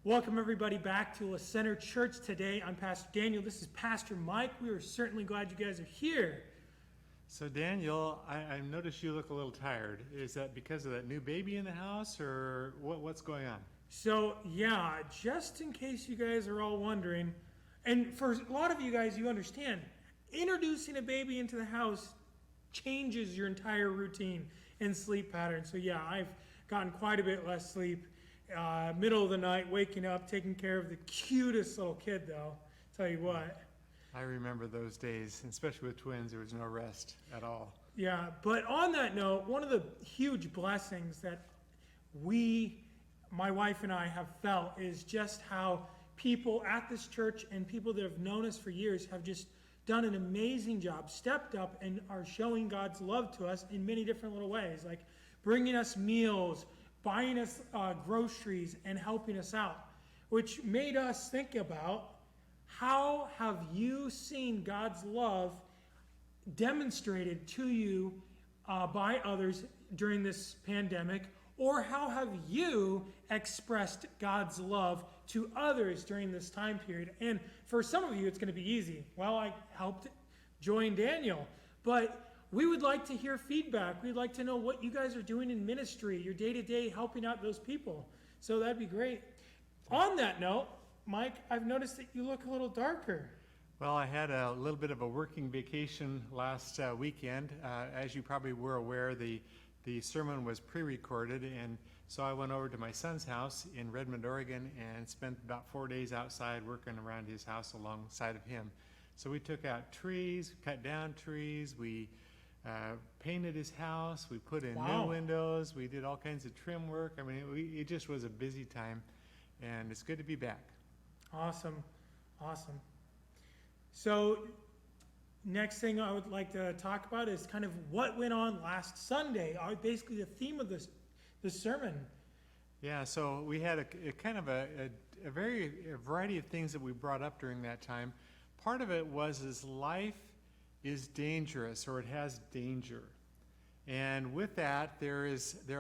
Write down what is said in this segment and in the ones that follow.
Welcome everybody back to La Center Church today. I'm Pastor Daniel. This is Pastor Mike. We are certainly glad you guys are here. So Daniel, I noticed you look a little tired. Is that because of that new baby in the house, or what's going on? So yeah, just in case you guys are all wondering, and for a lot of you guys, you understand, introducing a baby into the house changes your entire routine and sleep pattern. So yeah, I've gotten quite a bit less sleep. Middle of the night, waking up, taking care of the cutest little kid though. Tell you what. I remember those days, especially with twins, there was no rest at all. Yeah, but on that note, one of the huge blessings that my wife and I have felt is just how people at this church and people that have known us for years have just done an amazing job, stepped up, and are showing God's love to us in many different little ways, like bringing us meals, buying us groceries, and helping us out, which made us think about how have you seen God's love demonstrated to you by others during this pandemic, or how have you expressed God's love to others during this time period? And for some of you, it's going to be easy. Well, I helped join Daniel, but we would like to hear feedback. We'd like to know what you guys are doing in ministry, your day-to-day helping out those people. So that'd be great. On that note, Mike, I've noticed that you look a little darker. Well, I had a little bit of a working vacation last weekend. As you probably were aware, the sermon was pre-recorded, and so I went over to my son's house in Redmond, Oregon, and spent about 4 days outside working around his house alongside of him. So we took out trees, cut down trees, we painted his house, we put in new windows, we did all kinds of trim work. I mean, it just was a busy time, and it's good to be back. Awesome. So next thing I would like to talk about is kind of what went on last Sunday, basically the theme of the sermon. Yeah, so we had a kind of a variety of things that we brought up during that time. Part of it was life is dangerous, or it has danger. And with that, there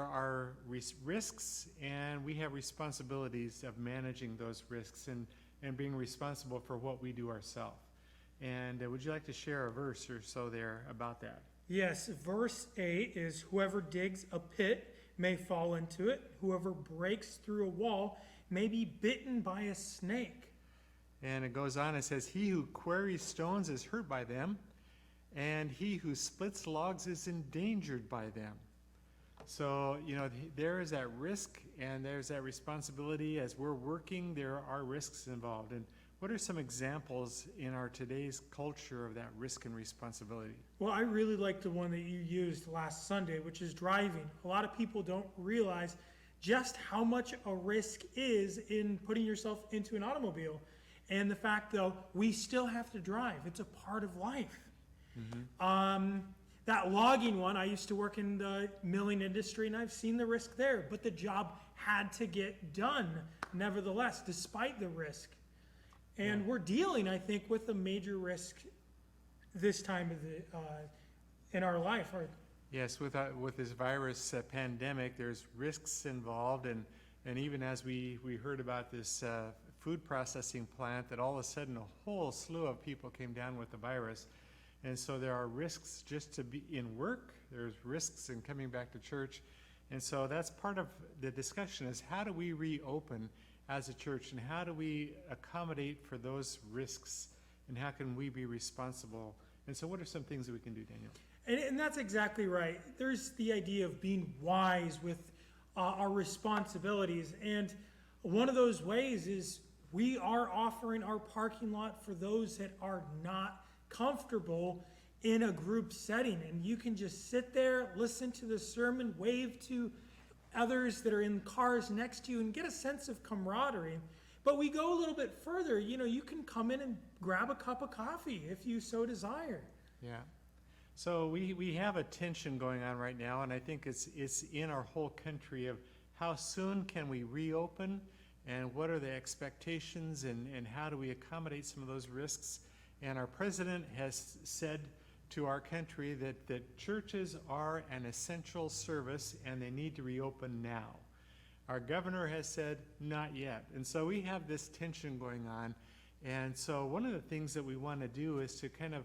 are risks, and we have responsibilities of managing those risks and being responsible for what we do ourselves. And would you like to share a verse or so there about that? Yes, verse 8 is, whoever digs a pit may fall into it. Whoever breaks through a wall may be bitten by a snake. And it goes on, it says, he who quarries stones is hurt by them, and he who splits logs is endangered by them. So, there is that risk, and there's that responsibility. As we're working, there are risks involved. And what are some examples in our today's culture of that risk and responsibility? Well, I really like the one that you used last Sunday, which is driving. A lot of people don't realize just how much a risk is in putting yourself into an automobile. And the fact, though, we still have to drive. It's a part of life. Mm-hmm. That logging one, I used to work in the milling industry, and I've seen the risk there. But the job had to get done, nevertheless, despite the risk. And we're dealing, I think, with a major risk this time of in our life. Yes, with this virus pandemic, there's risks involved, and even as we heard about this food processing plant, that all of a sudden a whole slew of people came down with the virus. And so there are risks just to be in work, there's risks in coming back to church. And so that's part of the discussion, is how do we reopen as a church, and how do we accommodate for those risks, and how can we be responsible? And so what are some things that we can do, Daniel? And that's exactly right. There's the idea of being wise with our responsibilities. And one of those ways is we are offering our parking lot for those that are not comfortable in a group setting. And you can just sit there, listen to the sermon, wave to others that are in cars next to you, and get a sense of camaraderie. But we go a little bit further. You can come in and grab a cup of coffee if you so desire. Yeah. So we have a tension going on right now, and I think it's in our whole country of how soon can we reopen, and what are the expectations, and how do we accommodate some of those risks. And our president has said to our country that churches are an essential service, and they need to reopen now. Our governor has said, not yet. And so we have this tension going on. And so one of the things that we want to do is to kind of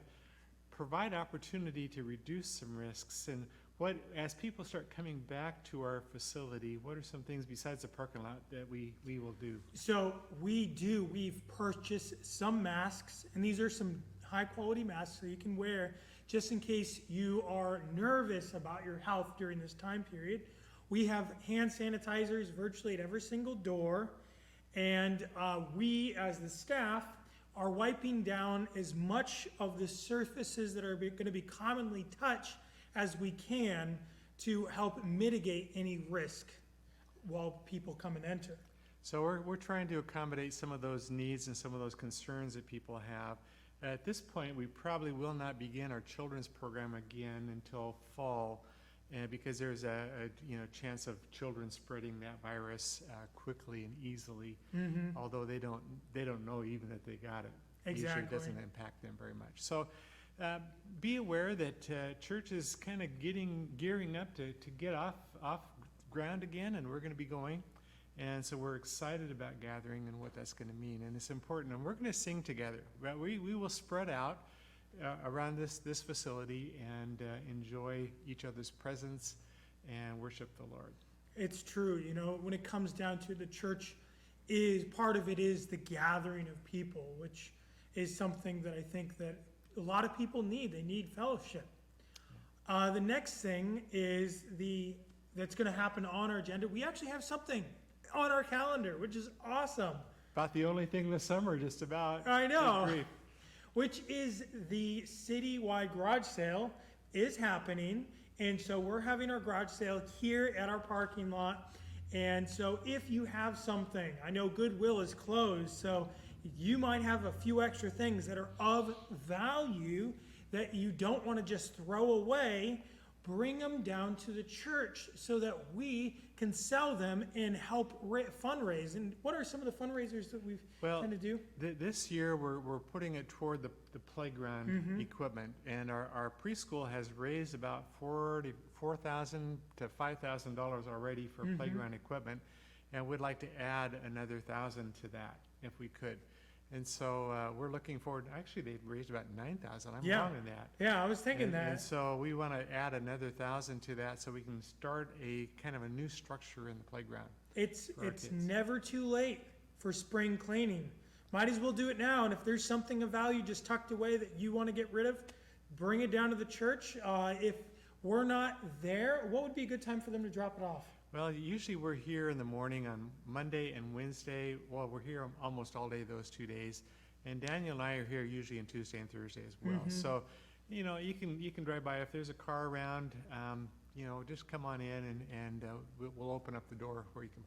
provide opportunity to reduce some risks. And as people start coming back to our facility, what are some things besides the parking lot that we will do? So we've purchased some masks, and these are some high quality masks that you can wear just in case you are nervous about your health during this time period. We have hand sanitizers virtually at every single door, and we as the staff are wiping down as much of the surfaces that are going to be commonly touched as we can to help mitigate any risk while people come and enter. So we're trying to accommodate some of those needs and some of those concerns that people have. At this point, we probably will not begin our children's program again until fall, because there's a chance of children spreading that virus quickly and easily, although they don't know even that they got it. Exactly. Usually it doesn't impact them very much. So be aware that church is kind of gearing up to get off ground again, and we're going to be going. And so we're excited about gathering and what that's going to mean, and it's important. And we're going to sing together. But we will spread out around this facility and enjoy each other's presence and worship the Lord. It's true, when it comes down to the church, part of it is the gathering of people, which is something that I think that a lot of people need. They need fellowship. The next thing is that's going to happen on our agenda. We actually have something on our calendar, which is awesome. About the only thing this summer, just about. I know. Which is the citywide garage sale is happening. And so we're having our garage sale here at our parking lot. And so if you have something, I know Goodwill is closed, so you might have a few extra things that are of value that you don't want to just throw away. Bring them down to the church so that we can sell them and help fundraise. And what are some of the fundraisers that we've tend to do? This year we're putting it toward the playground equipment, and our preschool has raised about $4,000 to $5,000 already for playground equipment, and we'd like to add another $1,000 to that if we could. And so we're looking forward. Actually, they've raised about $9,000. I'm wrong in that. Yeah, I was thinking that. And so we want to add another $1,000 to that, so we can start a kind of a new structure in the playground. It's never too late for spring cleaning. Might as well do it now. And if there's something of value just tucked away that you want to get rid of, bring it down to the church. If we're not there, what would be a good time for them to drop it off? Well, usually we're here in the morning on Monday and Wednesday. Well, we're here almost all day those 2 days. And Daniel and I are here usually on Tuesday and Thursday as well. So, you can drive by. If there's a car around, just come on in and we'll open up the door where you can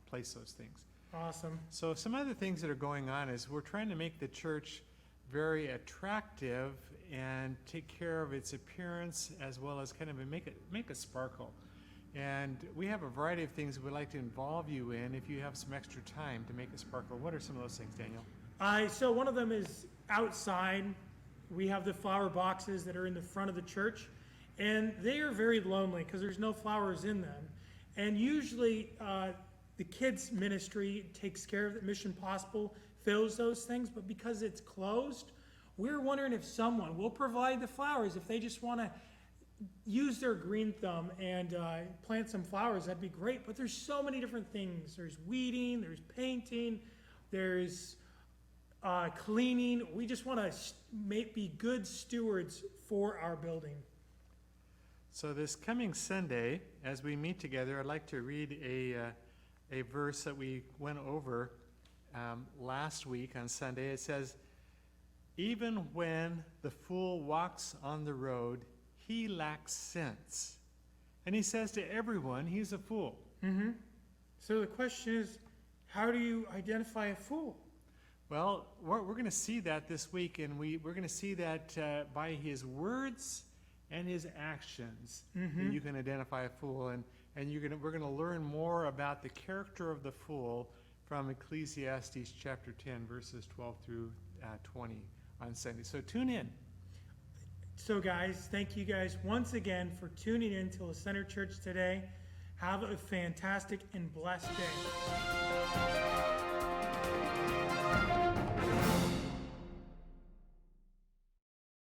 place those things. Awesome. So some other things that are going on is we're trying to make the church very attractive and take care of its appearance, as well as kind of make it sparkle. And we have a variety of things we'd like to involve you in if you have some extra time to make it sparkle. What are some of those things, Daniel? So one of them is outside. We have the flower boxes that are in the front of the church, and they are very lonely because there's no flowers in them. And usually the kids ministry takes care of it. Mission Possible fills those things, but because it's closed, we're wondering if someone will provide the flowers. If they just want to use their green thumb and plant some flowers, that'd be great. But there's so many different things. There's weeding, there's painting, there's cleaning. We just want to be good stewards for our building. So this coming Sunday, as we meet together, I'd like to read a verse that we went over last week on Sunday. It says, "Even when the fool walks on the road, he lacks sense." And he says to everyone, he's a fool. So the question is, how do you identify a fool? Well, we're going to see that this week, and we're going to see that by his words and his actions, that you can identify a fool. And we're going to learn more about the character of the fool from Ecclesiastes chapter 10, verses 12 through 20 on Sunday. So tune in. So guys, thank you guys once again for tuning in to La Center Church today. Have a fantastic and blessed day.